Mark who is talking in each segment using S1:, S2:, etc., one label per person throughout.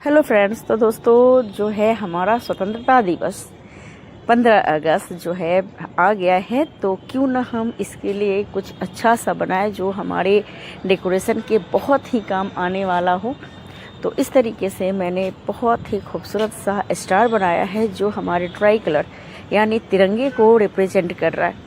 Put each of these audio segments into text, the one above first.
S1: Hello friends, तो दोस्तों जो है हमारा स्वतंत्रता दिवस 15 अगस्त जो है आ गया है, तो क्यों ना हम इसके लिए कुछ अच्छा सा बनाए जो हमारे डेकोरेशन के बहुत ही काम आने वाला हो। तो इस तरीके से मैंने बहुत ही खूबसूरत सा स्टार बनाया है जो हमारे ट्राई कलर यानी तिरंगे को रिप्रेजेंट कर रहा है।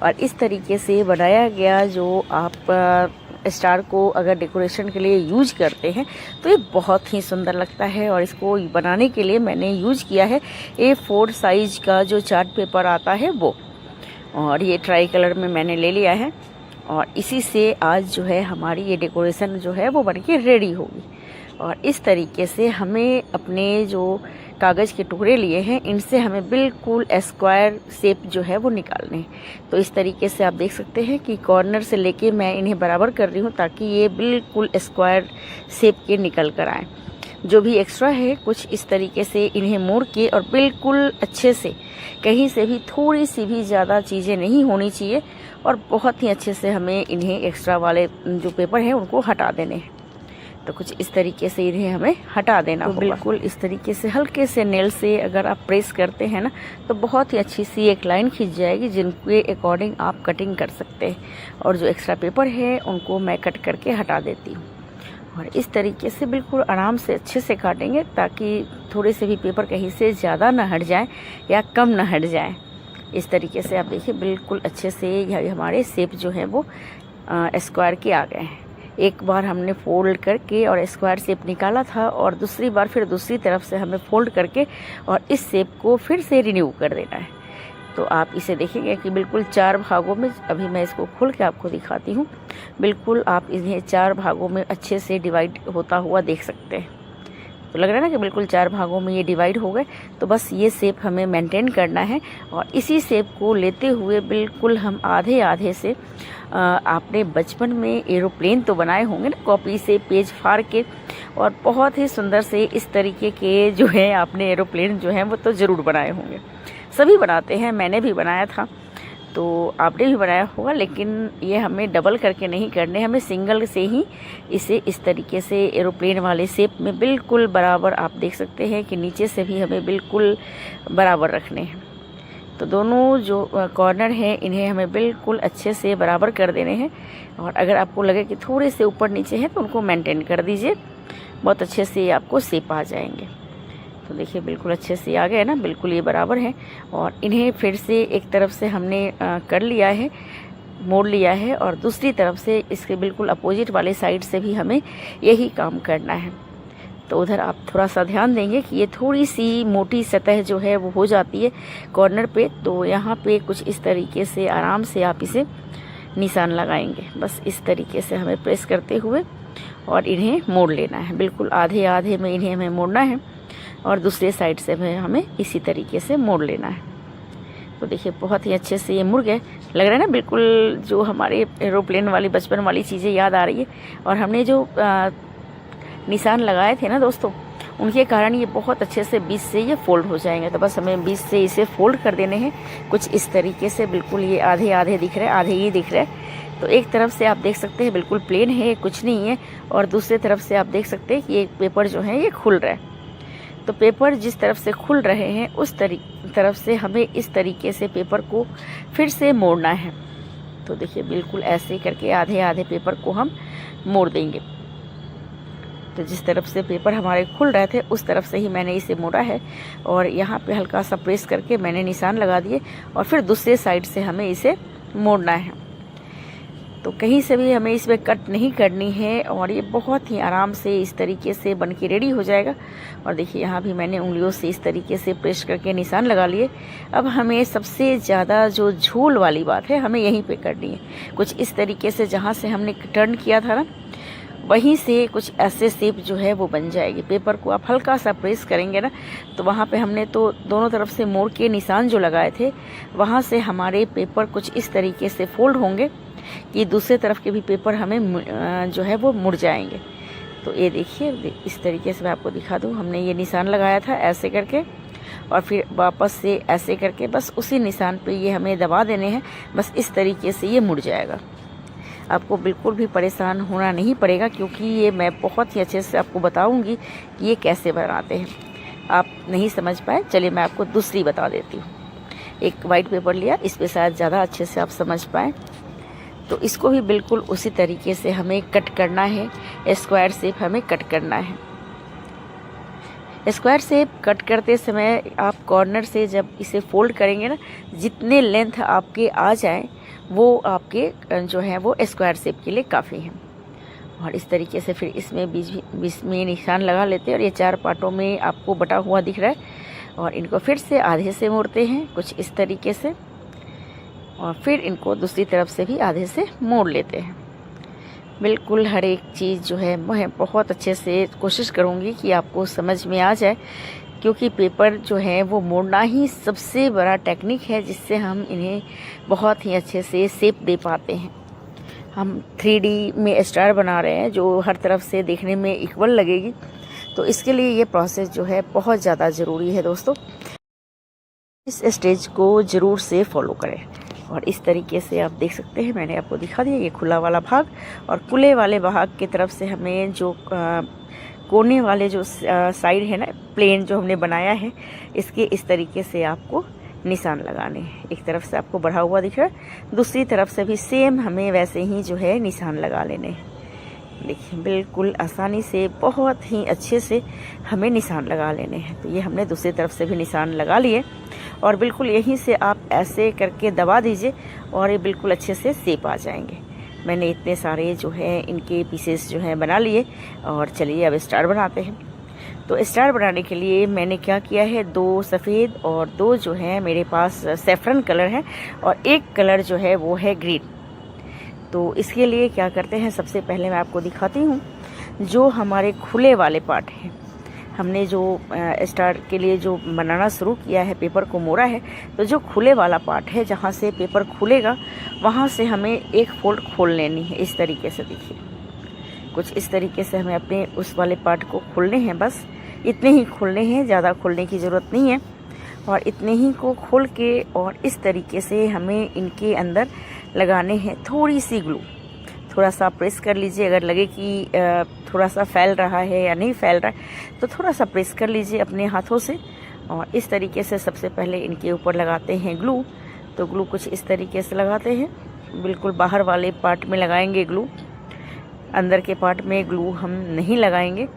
S1: और इस तरीके से बनाया गया जो आप स्टार को अगर डेकोरेशन के लिए यूज करते हैं तो ये बहुत ही सुंदर लगता है। और इसको बनाने के लिए मैंने यूज किया है A4 साइज का जो चार्ट पेपर आता है वो, और ये ट्राई कलर में मैंने ले लिया है। और इसी से आज जो है हमारी ये डेकोरेशन जो है वो बनके रेडी होगी। और इस तरीके से हमें अपने जो कागज़ के टुकड़े लिए हैं इनसे हमें बिल्कुल स्क्वायर शेप जो है वो निकालने हैं। तो इस तरीके से आप देख सकते हैं कि कॉर्नर से लेके मैं इन्हें बराबर कर रही हूँ ताकि ये बिल्कुल स्क्वायर शेप के निकल कर आएँ। जो भी एक्स्ट्रा है कुछ इस तरीके से इन्हें मोड़ के और बिल्कुल अच्छे से, कहीं से भी थोड़ी सी भी ज़्यादा चीज़ें नहीं होनी चाहिए, और बहुत ही अच्छे से हमें इन्हें एक्स्ट्रा वाले जो पेपर हैं उनको हटा देने हैं। तो कुछ इस तरीके से इन्हें हमें हटा देना होगा। बिल्कुल इस तरीके से हल्के से नेल से अगर आप प्रेस करते हैं ना तो बहुत ही अच्छी सी एक लाइन खींच जाएगी जिनके अकॉर्डिंग आप कटिंग कर सकते हैं। और जो एक्स्ट्रा पेपर है उनको मैं कट करके हटा देती हूँ। और इस तरीके से बिल्कुल आराम से अच्छे से काटेंगे ताकि थोड़े से भी पेपर कहीं से ज़्यादा ना हट जाए या कम ना हट जाए। इस तरीके से आप देखिए बिल्कुल अच्छे से हमारे शेप जो है वो स्क्वायर के आ गए हैं। एक बार हमने फोल्ड करके और स्क्वायर शेप निकाला था और दूसरी बार फिर दूसरी तरफ से हमें फोल्ड करके और इस शेप को फिर से रिन्यू कर देना है। तो आप इसे देखेंगे कि बिल्कुल 4 भागों में, अभी मैं इसको खोल के आपको दिखाती हूँ, बिल्कुल आप इन्हें 4 भागों में अच्छे से डिवाइड होता हुआ देख सकते हैं। तो लग रहा है ना कि बिल्कुल 4 भागों में ये डिवाइड हो गए। तो बस ये शेप हमें मेंटेन करना है और इसी शेप को लेते हुए बिल्कुल हम आधे आधे से आपने बचपन में एरोप्लेन तो बनाए होंगे ना कॉपी से पेज फाड़ के, और बहुत ही सुंदर से इस तरीके के जो है आपने एरोप्लेन जो है वो तो ज़रूर बनाए होंगे। सभी बनाते हैं, मैंने भी बनाया था, तो आपने भी बनाया होगा। लेकिन ये हमें डबल करके नहीं करने, हमें सिंगल से ही इसे इस तरीके से एरोप्लेन वाले शेप में बिल्कुल बराबर, आप देख सकते हैं कि नीचे से भी हमें बिल्कुल बराबर रखने हैं। तो दोनों जो कॉर्नर हैं इन्हें हमें बिल्कुल अच्छे से बराबर कर देने हैं। और अगर आपको लगे कि थोड़े से ऊपर नीचे हैं तो उनको मेंटेन कर दीजिए, बहुत अच्छे से आपको शेप आ जाएंगे। तो देखिए बिल्कुल अच्छे से आ गए ना, बिल्कुल ये बराबर है। और इन्हें फिर से एक तरफ से हमने कर लिया है, मोड़ लिया है, और दूसरी तरफ से इसके बिल्कुल अपोजिट वाले साइड से भी हमें यही काम करना है। तो उधर आप थोड़ा सा ध्यान देंगे कि ये थोड़ी सी मोटी सतह जो है वो हो जाती है कॉर्नर पे, तो यहाँ पे कुछ इस तरीके से आराम से आप इसे निशान लगाएंगे। बस इस तरीके से हमें प्रेस करते हुए और इन्हें मोड़ लेना है, बिल्कुल आधे आधे में इन्हें हमें मोड़ना है और दूसरे साइड से हमें इसी तरीके से मोड़ लेना है। तो देखिए बहुत ही अच्छे से ये मुड़ गए, लग रहा है ना बिल्कुल जो हमारे एरोप्लेन वाली बचपन वाली चीज़ें याद आ रही है। और हमने जो निशान लगाए थे ना दोस्तों, उनके कारण ये बहुत अच्छे से बीच से ये फोल्ड हो जाएंगे। तो बस हमें बीच से इसे फोल्ड कर देने हैं कुछ इस तरीके से, बिल्कुल ये आधे आधे दिख रहे हैं, आधे ही दिख रहे हैं। तो एक तरफ से आप देख सकते हैं बिल्कुल प्लेन है, कुछ नहीं है, और दूसरी तरफ से आप देख सकते हैं कि ये पेपर जो है ये खुल रहा है। तो पेपर जिस तरफ से खुल रहे हैं उस तरफ से हमें इस तरीके से पेपर को फिर से मोड़ना है। तो देखिए बिल्कुल ऐसे करके आधे आधे पेपर को हम मोड़ देंगे। तो जिस तरफ से पेपर हमारे खुल रहे थे उस तरफ से ही मैंने इसे मोड़ा है, और यहाँ पे हल्का सा प्रेस करके मैंने निशान लगा दिए, और फिर दूसरे साइड से हमें इसे मोड़ना है। तो कहीं से भी हमें इसमें कट नहीं करनी है, और ये बहुत ही आराम से इस तरीके से बन के रेडी हो जाएगा। और देखिए यहाँ भी मैंने उंगलियों से इस तरीके से प्रेस करके निशान लगा लिए। अब हमें सबसे ज़्यादा जो झूल वाली बात है हमें यहीं पे करनी है। कुछ इस तरीके से जहाँ से हमने टर्न किया था ना, वहीं से कुछ ऐसे शेप जो है वो बन जाएगी। पेपर को आप हल्का सा प्रेस करेंगे ना, तो वहाँ पे हमने तो दोनों तरफ से मोड़ के निशान जो लगाए थे वहाँ से हमारे पेपर कुछ इस तरीके से फोल्ड होंगे कि दूसरे तरफ के भी पेपर हमें जो है वो मुड़ जाएंगे। तो ये देखिए इस तरीके से मैं आपको दिखा दूँ, हमने ये निशान लगाया था ऐसे करके, और फिर वापस से ऐसे करके बस उसी निशान पे ये हमें दबा देने हैं। बस इस तरीके से ये मुड़ जाएगा। आपको बिल्कुल भी परेशान होना नहीं पड़ेगा, क्योंकि ये मैं बहुत ही अच्छे से आपको बताऊंगी कि ये कैसे बनाते हैं। आप नहीं समझ पाए, चलिए मैं आपको दूसरी बता देती हूँ। एक वाइट पेपर लिया, इस पे शायद ज़्यादा अच्छे से आप समझ पाएँ। तो इसको भी बिल्कुल उसी तरीके से हमें कट करना है, स्क्वायर शेप हमें कट करना है। स्क्वायर शेप कट करते समय आप कॉर्नर से जब इसे फोल्ड करेंगे ना, जितने लेंथ आपके आ जाए वो आपके जो है वो स्क्वायर शेप के लिए काफ़ी है। और इस तरीके से फिर इसमें बीच में निशान लगा लेते हैं, और ये 4 पार्टों में आपको बटा हुआ दिख रहा है। और इनको फिर से आधे से मोड़ते हैं कुछ इस तरीके से, और फिर इनको दूसरी तरफ से भी आधे से मोड़ लेते हैं। बिल्कुल हर एक चीज़ जो है मैं बहुत अच्छे से कोशिश करूँगी कि आपको समझ में आ जाए, क्योंकि पेपर जो है वो मोड़ना ही सबसे बड़ा टेक्निक है, जिससे हम इन्हें बहुत ही अच्छे से शेप दे पाते हैं। हम 3D में स्टार बना रहे हैं जो हर तरफ से देखने में इक्वल लगेगी, तो इसके लिए ये प्रोसेस जो है बहुत ज़्यादा ज़रूरी है दोस्तों। इस स्टेज को ज़रूर से फॉलो करें। और इस तरीके से आप देख सकते हैं, मैंने आपको दिखा दिया ये खुला वाला भाग, और खुले वाले भाग की तरफ से हमें जो कोने वाले जो साइड है ना, प्लेन जो हमने बनाया है, इसके इस तरीके से आपको निशान लगाने हैं। एक तरफ से आपको बढ़ा हुआ दिख रहा है, दूसरी तरफ से भी सेम हमें वैसे ही जो है निशान लगा लेने हैं। देखिए बिल्कुल आसानी से बहुत ही अच्छे से हमें निशान लगा लेने हैं। तो ये हमने दूसरी तरफ से भी निशान लगा लिए, और बिल्कुल यहीं से आप ऐसे करके दबा दीजिए और ये बिल्कुल अच्छे से शेप आ जाएंगे। मैंने इतने सारे जो है इनके पीसेस जो हैं बना लिए, और चलिए अब स्टार बनाते हैं। तो स्टार बनाने के लिए मैंने क्या किया है, 2 सफ़ेद और 2 जो है मेरे पास सैफरन कलर है, और एक कलर जो है वो है ग्रीन। तो इसके लिए क्या करते हैं, सबसे पहले मैं आपको दिखाती हूँ जो हमारे खुले वाले पार्ट हैं। हमने जो स्टार के लिए जो बनाना शुरू किया है, पेपर को मोड़ा है, तो जो खुले वाला पार्ट है जहाँ से पेपर खुलेगा वहाँ से हमें एक फोल्ड खोल लेनी है। इस तरीके से देखिए, कुछ इस तरीके से हमें अपने उस वाले पार्ट को खोलने हैं। बस इतने ही खोलने हैं, ज़्यादा खोलने की ज़रूरत नहीं है। और इतने ही को खोल के और इस तरीके से हमें इनके अंदर लगाने हैं थोड़ी सी ग्लू। थोड़ा सा प्रेस कर लीजिए, अगर लगे कि थोड़ा सा फैल रहा है या नहीं फैल रहा है तो थोड़ा सा प्रेस कर लीजिए अपने हाथों से। और इस तरीके से सबसे पहले इनके ऊपर लगाते हैं ग्लू। तो ग्लू कुछ इस तरीके से लगाते हैं, बिल्कुल बाहर वाले पार्ट में लगाएंगे ग्लू, अंदर के पार्ट में ग्लू हम नहीं लगाएंगे।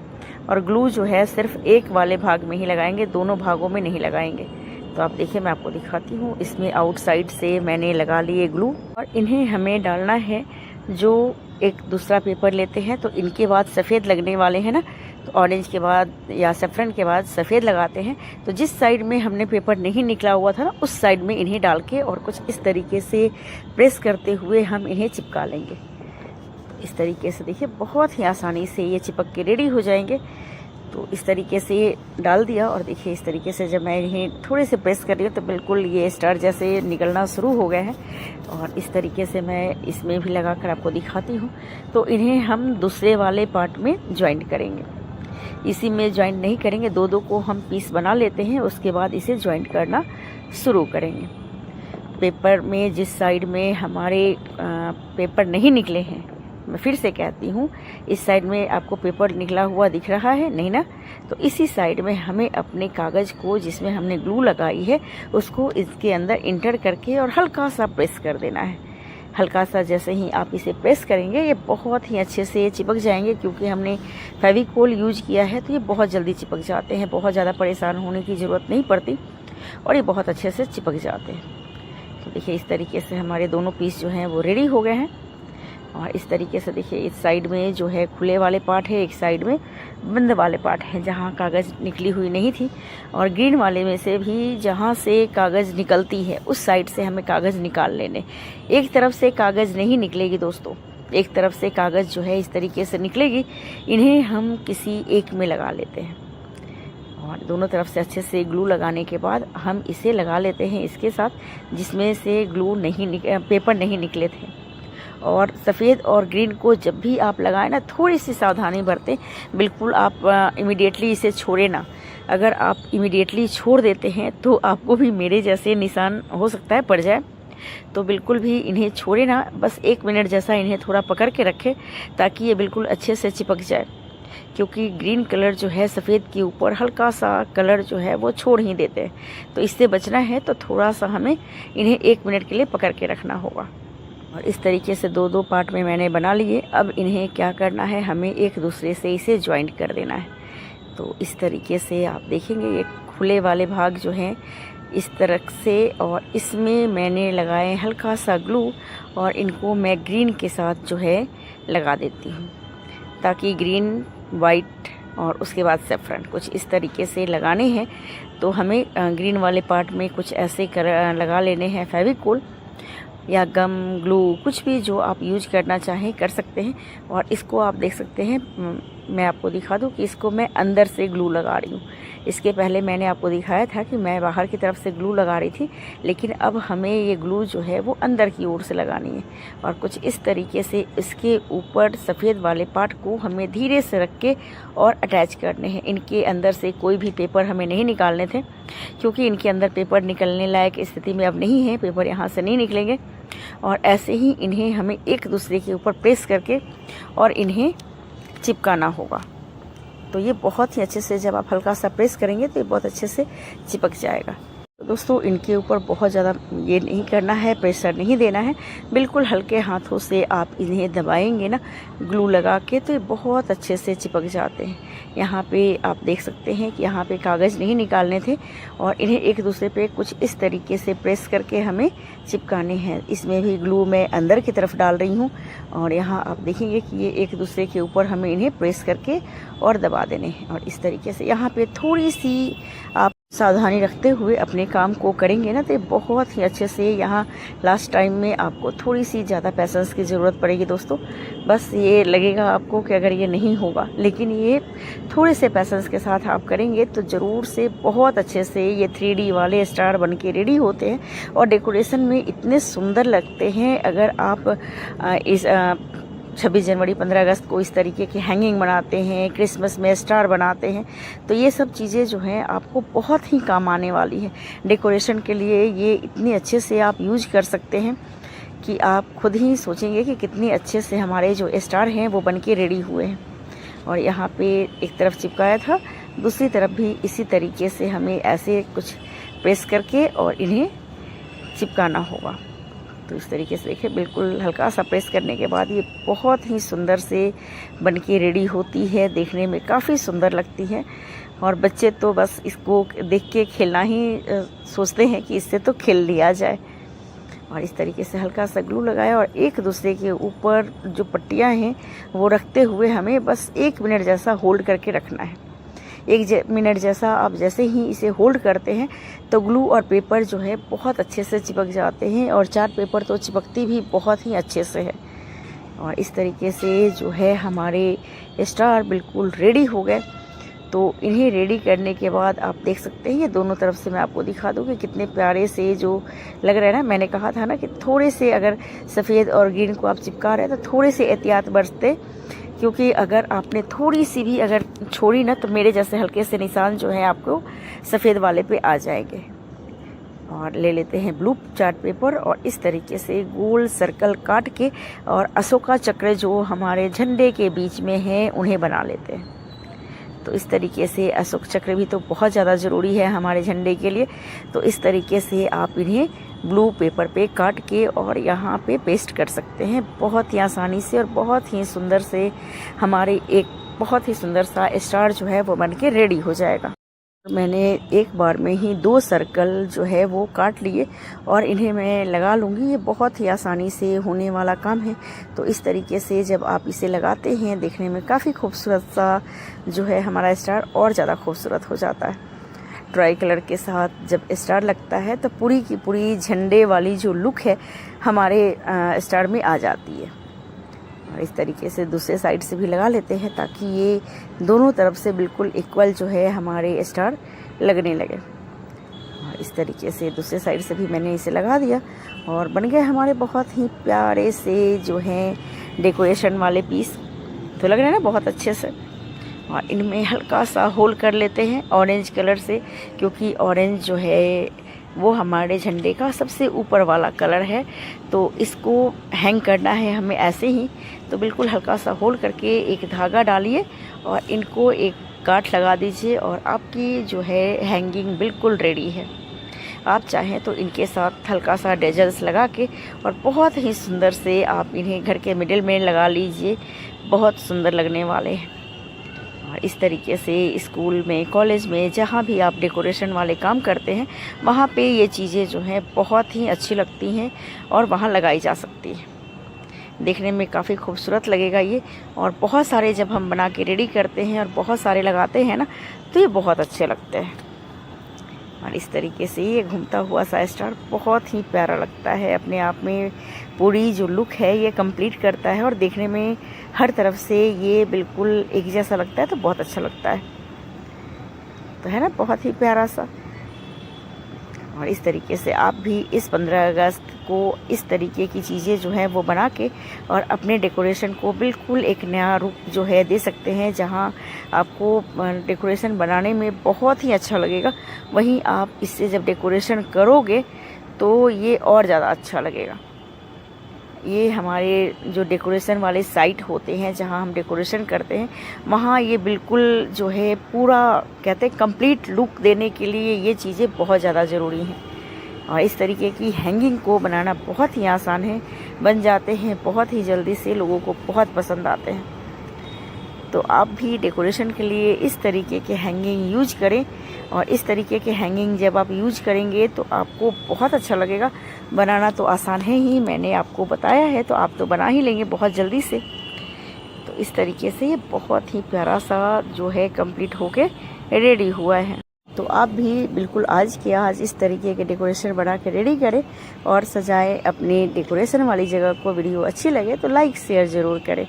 S1: और ग्लू जो है सिर्फ एक वाले भाग में ही लगाएंगे, दोनों भागों में नहीं लगाएंगे। तो आप देखिए मैं आपको दिखाती हूँ, इसमें आउटसाइड से मैंने लगा लिए ग्लू, और इन्हें हमें डालना है। जो एक दूसरा पेपर लेते हैं तो इनके बाद सफ़ेद लगने वाले हैं ना, तो ऑरेंज के बाद या सैफरन के बाद सफ़ेद लगाते हैं। तो जिस साइड में हमने पेपर नहीं निकला हुआ था ना, उस साइड में इन्हें डाल के और कुछ इस तरीके से प्रेस करते हुए हम इन्हें चिपका लेंगे। इस तरीके से देखिए बहुत ही आसानी से ये चिपक के रेडी हो जाएंगे। तो इस तरीके से ये डाल दिया, और देखिए इस तरीके से जब मैं इन्हें थोड़े से प्रेस कर रही हूँ तो बिल्कुल ये स्टार जैसे निकलना शुरू हो गए हैं। और इस तरीके से मैं इसमें भी लगा कर आपको दिखाती हूँ। तो इन्हें हम दूसरे वाले पार्ट में ज्वाइंट करेंगे, इसी में ज्वाइंट नहीं करेंगे, 2-2 को हम पीस बना लेते हैं, उसके बाद इसे ज्वाइंट करना शुरू करेंगे। पेपर में जिस साइड में हमारे पेपर नहीं निकले हैं, मैं फिर से कहती हूँ, इस साइड में आपको पेपर निकला हुआ दिख रहा है नहीं ना, तो इसी साइड में हमें अपने कागज़ को जिसमें हमने ग्लू लगाई है उसको इसके अंदर इंटर करके और हल्का सा प्रेस कर देना है। हल्का सा जैसे ही आप इसे प्रेस करेंगे ये बहुत ही अच्छे से चिपक जाएंगे, क्योंकि हमने फेविकोल यूज किया है तो ये बहुत जल्दी चिपक जाते हैं, बहुत ज़्यादा परेशान होने की ज़रूरत नहीं पड़ती और ये बहुत अच्छे से चिपक जाते हैं। तो देखिए इस तरीके से हमारे दोनों पीस जो हैं वो रेडी हो गए हैं। और इस तरीके से देखिए इस साइड में जो है खुले वाले पार्ट है, एक साइड में बंद वाले पार्ट है जहाँ कागज़ निकली हुई नहीं थी, और ग्रीन वाले में से भी जहाँ से कागज़ निकलती है उस साइड से हमें कागज़ निकाल लेने। एक तरफ से कागज़ नहीं निकलेगी दोस्तों, एक तरफ से कागज़ जो है इस तरीके से निकलेगी। इन्हें हम किसी एक में लगा लेते हैं और दोनों तरफ से अच्छे से ग्लू लगाने के बाद हम इसे लगा लेते हैं इसके साथ जिसमें से ग्लू पेपर नहीं निकले थे। और सफ़ेद और ग्रीन को जब भी आप लगाएं ना, थोड़ी सी सावधानी बरतें, बिल्कुल आप इमीडिएटली इसे छोड़े ना। अगर आप इमीडिएटली छोड़ देते हैं तो आपको भी मेरे जैसे निशान हो सकता है पड़ जाए। तो बिल्कुल भी इन्हें छोड़े ना, बस 1 मिनट जैसा इन्हें थोड़ा पकड़ के रखें ताकि ये बिल्कुल अच्छे से चिपक जाए, क्योंकि ग्रीन कलर जो है सफ़ेद के ऊपर हल्का सा कलर जो है वो छोड़ ही देते हैं। तो इससे बचना है तो थोड़ा सा हमें इन्हें 1 मिनट के लिए पकड़ के रखना होगा। और इस तरीके से 2-2 पार्ट में मैंने बना लिए। अब इन्हें क्या करना है, हमें एक दूसरे से इसे जॉइंट कर देना है। तो इस तरीके से आप देखेंगे ये खुले वाले भाग जो हैं इस तरह से, और इसमें मैंने लगाए हल्का सा ग्लू, और इनको मैं ग्रीन के साथ जो है लगा देती हूँ, ताकि ग्रीन, वाइट और उसके बाद सेफ्रन कुछ इस तरीके से लगाने हैं। तो हमें ग्रीन वाले पार्ट में कुछ ऐसे लगा लेने हैं फेविकोल या गम, ग्लू, कुछ भी जो आप यूज करना चाहें कर सकते हैं। और इसको आप देख सकते हैं, मैं आपको दिखा दूं कि इसको मैं अंदर से ग्लू लगा रही हूँ। इसके पहले मैंने आपको दिखाया था कि मैं बाहर की तरफ से ग्लू लगा रही थी, लेकिन अब हमें ये ग्लू जो है वो अंदर की ओर से लगानी है। और कुछ इस तरीके से इसके ऊपर सफ़ेद वाले पार्ट को हमें धीरे से रख के और अटैच करने हैं। इनके अंदर से कोई भी पेपर हमें नहीं निकालने थे, क्योंकि इनके अंदर पेपर निकलने लायक स्थिति में अब नहीं है, पेपर यहाँ से नहीं निकलेंगे। और ऐसे ही इन्हें हमें एक दूसरे के ऊपर प्रेस करके और इन्हें चिपकाना होगा। तो ये बहुत ही अच्छे से, जब आप हल्का सा प्रेस करेंगे तो ये बहुत अच्छे से चिपक जाएगा। तो दोस्तों इनके ऊपर बहुत ज़्यादा ये नहीं करना है, प्रेशर नहीं देना है, बिल्कुल हल्के हाथों से आप इन्हें दबाएंगे ना ग्लू लगा के, तो ये बहुत अच्छे से चिपक जाते हैं। यहाँ पे आप देख सकते हैं कि यहाँ पे कागज़ नहीं निकालने थे, और इन्हें एक दूसरे पे कुछ इस तरीके से प्रेस करके हमें चिपकाने हैं। इसमें भी ग्लू मैं अंदर की तरफ डाल रही हूँ, और यहाँ आप देखेंगे कि ये एक दूसरे के ऊपर हमें इन्हें प्रेस करके और दबा देने हैं। और इस तरीके से यहाँ पे थोड़ी सी आप सावधानी रखते हुए अपने काम को करेंगे ना, तो बहुत ही अच्छे से, यहाँ लास्ट टाइम में आपको थोड़ी सी ज़्यादा पैसेंस की ज़रूरत पड़ेगी दोस्तों। बस ये लगेगा आपको कि अगर ये नहीं होगा, लेकिन ये थोड़े से पैसेंस के साथ आप करेंगे तो ज़रूर से बहुत अच्छे से ये 3D वाले स्टार बन के रेडी होते हैं, और डेकोरेशन में इतने सुंदर लगते हैं। अगर आप इस 26 जनवरी, 15 अगस्त को इस तरीके की हैंगिंग बनाते हैं, क्रिसमस में स्टार बनाते हैं, तो ये सब चीज़ें जो हैं आपको बहुत ही काम आने वाली है डेकोरेशन के लिए। ये इतने अच्छे से आप यूज कर सकते हैं कि आप खुद ही सोचेंगे कि कितने अच्छे से हमारे जो स्टार हैं वो बन के रेडी हुए हैं। और यहाँ पे एक तरफ चिपकाया था, दूसरी तरफ भी इसी तरीके से हमें ऐसे कुछ प्रेस करके और इन्हें चिपकाना होगा। तो इस तरीके से देखिए, बिल्कुल हल्का सा प्रेस करने के बाद ये बहुत ही सुंदर से बन के रेडी होती है, देखने में काफ़ी सुंदर लगती है। और बच्चे तो बस इसको देख के खेलना ही सोचते हैं कि इससे तो खेल लिया जाए। और इस तरीके से हल्का सा ग्लू लगाया, और एक दूसरे के ऊपर जो पट्टियाँ हैं वो रखते हुए हमें बस 1 मिनट जैसा होल्ड करके रखना है। 1 मिनट जैसा आप जैसे ही इसे होल्ड करते हैं तो ग्लू और पेपर जो है बहुत अच्छे से चिपक जाते हैं, और चार्ट पेपर तो चिपकती भी बहुत ही अच्छे से है। और इस तरीके से जो है हमारे स्टार बिल्कुल रेडी हो गए। तो इन्हें रेडी करने के बाद आप देख सकते हैं, ये दोनों तरफ से मैं आपको दिखा दूँ कि कितने प्यारे से जो लग रहे हैं ना। मैंने कहा था ना कि थोड़े से अगर सफ़ेद और ग्रीन को आप चिपका रहे हैं तो थोड़े से एहतियात बरतते, क्योंकि अगर आपने थोड़ी सी भी अगर छोड़ी ना तो मेरे जैसे हल्के से निशान जो है आपको सफ़ेद वाले पे आ जाएंगे। और ले लेते हैं ब्लू चार्ट पेपर, और इस तरीके से गोल सर्कल काट के और अशोका चक्र जो हमारे झंडे के बीच में है उन्हें बना लेते हैं। तो इस तरीके से अशोक चक्र भी तो बहुत ज़्यादा ज़रूरी है हमारे झंडे के लिए। तो इस तरीके से आप इन्हें ब्लू पेपर पे काट के और यहाँ पे पेस्ट कर सकते हैं बहुत ही आसानी से, और बहुत ही सुंदर से हमारे एक बहुत ही सुंदर सा स्टार जो है वो बन के रेडी हो जाएगा। मैंने एक बार में ही 2 सर्कल जो है वो काट लिए, और इन्हें मैं लगा लूँगी। ये बहुत ही आसानी से होने वाला काम है। तो इस तरीके से जब आप इसे लगाते हैं, देखने में काफ़ी खूबसूरत सा जो है हमारा स्टार और ज़्यादा खूबसूरत हो जाता है। ट्राई कलर के साथ जब स्टार लगता है तो पूरी की पूरी झंडे वाली जो लुक है हमारे स्टार में आ जाती है। और इस तरीके से दूसरे साइड से भी लगा लेते हैं, ताकि ये दोनों तरफ से बिल्कुल इक्वल जो है हमारे स्टार लगने लगे। और इस तरीके से दूसरे साइड से भी मैंने इसे लगा दिया, और बन गए हमारे बहुत ही प्यारे से जो हैं डेकोरेशन वाले पीस। तो लग रहे हैं ना बहुत अच्छे से। और इनमें हल्का सा होल कर लेते हैं ऑरेंज कलर से, क्योंकि ऑरेंज जो है वो हमारे झंडे का सबसे ऊपर वाला कलर है। तो इसको हैंग करना है हमें ऐसे ही। तो बिल्कुल हल्का सा होल्ड करके एक धागा डालिए और इनको एक गांठ लगा दीजिए और आपकी जो है हैंगिंग बिल्कुल रेडी है। आप चाहें तो इनके साथ हल्का सा डेजल्स लगा के और बहुत ही सुंदर से आप इन्हें घर के मिडिल में लगा लीजिए, बहुत सुंदर लगने वाले हैं। और इस तरीके से स्कूल में, कॉलेज में, जहाँ भी आप डेकोरेशन वाले काम करते हैं वहाँ पे ये चीज़ें जो हैं बहुत ही अच्छी लगती हैं और वहाँ लगाई जा सकती हैं। देखने में काफ़ी खूबसूरत लगेगा ये। और बहुत सारे जब हम बना के रेडी करते हैं और बहुत सारे लगाते हैं ना, तो ये बहुत अच्छे लगते हैं। और इस तरीके से ये घूमता हुआ सा स्टार बहुत ही प्यारा लगता है। अपने आप में पूरी जो लुक है ये कंप्लीट करता है और देखने में हर तरफ से ये बिल्कुल एक जैसा लगता है, तो बहुत अच्छा लगता है। तो है ना, बहुत ही प्यारा सा। और इस तरीके से आप भी इस 15 अगस्त को इस तरीके की चीज़ें जो हैं वो बना के और अपने डेकोरेशन को बिल्कुल एक नया रूप जो है दे सकते हैं। जहां आपको डेकोरेशन बनाने में बहुत ही अच्छा लगेगा, वहीं आप इससे जब डेकोरेशन करोगे तो ये और ज़्यादा अच्छा लगेगा। ये हमारे जो डेकोरेशन वाले साइट होते हैं जहाँ हम डेकोरेशन करते हैं, वहाँ ये बिल्कुल जो है पूरा कहते हैं कंप्लीट लुक देने के लिए ये चीज़ें बहुत ज़्यादा ज़रूरी हैं। और इस तरीके की हैंगिंग को बनाना बहुत ही आसान है, बन जाते हैं बहुत ही जल्दी से, लोगों को बहुत पसंद आते हैं। तो आप भी डेकोरेशन के लिए इस तरीके के हैंगिंग यूज करें। और इस तरीके के हैंगिंग जब आप यूज करेंगे तो आपको बहुत अच्छा लगेगा। बनाना तो आसान है ही, मैंने आपको बताया है, तो आप तो बना ही लेंगे बहुत जल्दी से। तो इस तरीके से ये बहुत ही प्यारा सा जो है कंप्लीट होके रेडी हुआ है। तो आप भी बिल्कुल आज के आज इस तरीके के डेकोरेशन बना के रेडी करें और सजाएं अपनी डेकोरेशन वाली जगह को। वीडियो अच्छी लगे तो लाइक शेयर ज़रूर करें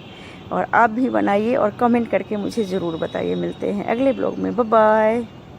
S1: और आप भी बनाइए और कमेंट करके मुझे ज़रूर बताइए। मिलते हैं अगले ब्लॉग में, बाय बाय।